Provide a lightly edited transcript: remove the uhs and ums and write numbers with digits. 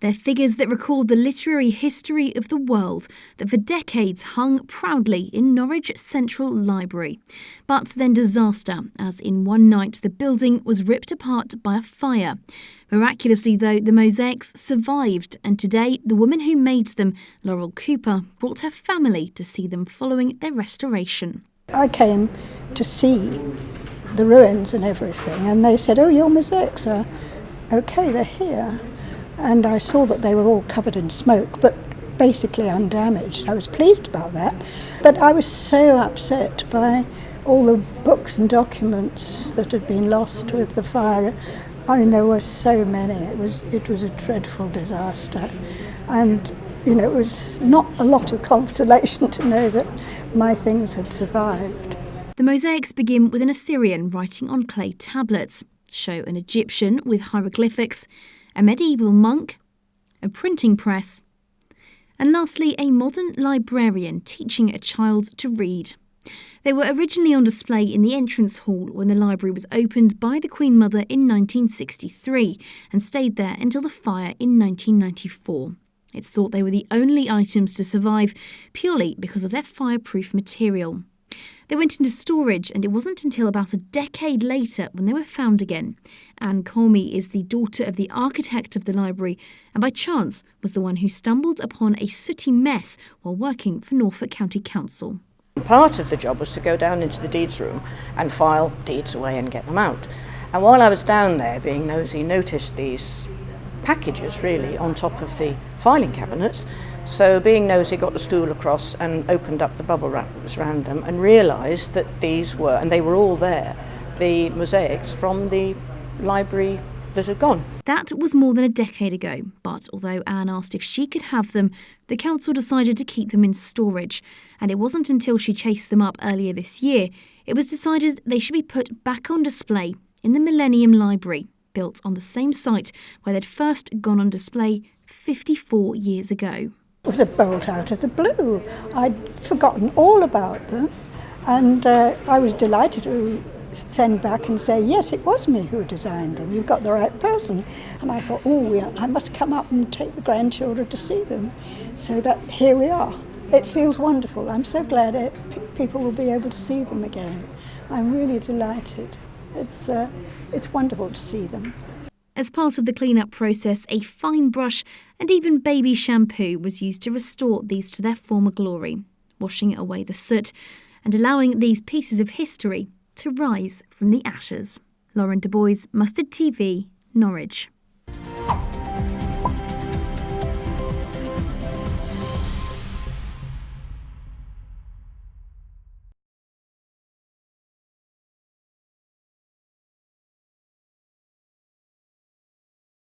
They're figures that record the literary history of the world that for decades hung proudly in Norwich Central Library. But then disaster, as in one night the building was ripped apart by a fire. Miraculously, though, the mosaics survived, and today the woman who made them, Laurel Cooper, brought her family to see them following their restoration. I came to see the ruins and everything, and they said, "Oh, your mosaics are okay, they're here." And I saw that they were all covered in smoke, but basically undamaged. I was pleased about that, but I was so upset by all the books and documents that had been lost with the fire. I mean, there were so many. It was a dreadful disaster, and it was not a lot of consolation to know that my things had survived. The mosaics begin with an Assyrian writing on clay tablets, show an Egyptian with hieroglyphics, a medieval monk, a printing press, and lastly a modern librarian teaching a child to read. They were originally on display in the entrance hall when the library was opened by the Queen Mother in 1963 and stayed there until the fire in 1994. It's thought they were the only items to survive purely because of their fireproof material. They went into storage, and it wasn't until about a decade later when they were found again. Anne Colmy is the daughter of the architect of the library and by chance was the one who stumbled upon a sooty mess while working for Norfolk County Council. Part of the job was to go down into the deeds room and file deeds away and get them out. And while I was down there being nosy, noticed these packages really on top of the filing cabinets. So being nosy, got the stool across and opened up the bubble wrap that was around them and realised that these were, and they were all there, the mosaics from the library that had gone. That was more than a decade ago, but although Anne asked if she could have them, the council decided to keep them in storage, and it wasn't until she chased them up earlier this year it was decided they should be put back on display in the Millennium Library, built on the same site where they'd first gone on display 54 years ago. It was a bolt out of the blue. I'd forgotten all about them, and I was delighted to send back and say, yes, it was me who designed them. You've got the right person. And I thought, I must come up and take the grandchildren to see them. So that here we are. It feels wonderful. I'm so glad people will be able to see them again. I'm really delighted. It's wonderful to see them. As part of the clean-up process, a fine brush and even baby shampoo was used to restore these to their former glory, washing away the soot and allowing these pieces of history to rise from the ashes. Lauren Du Bois, Mustard TV, Norwich.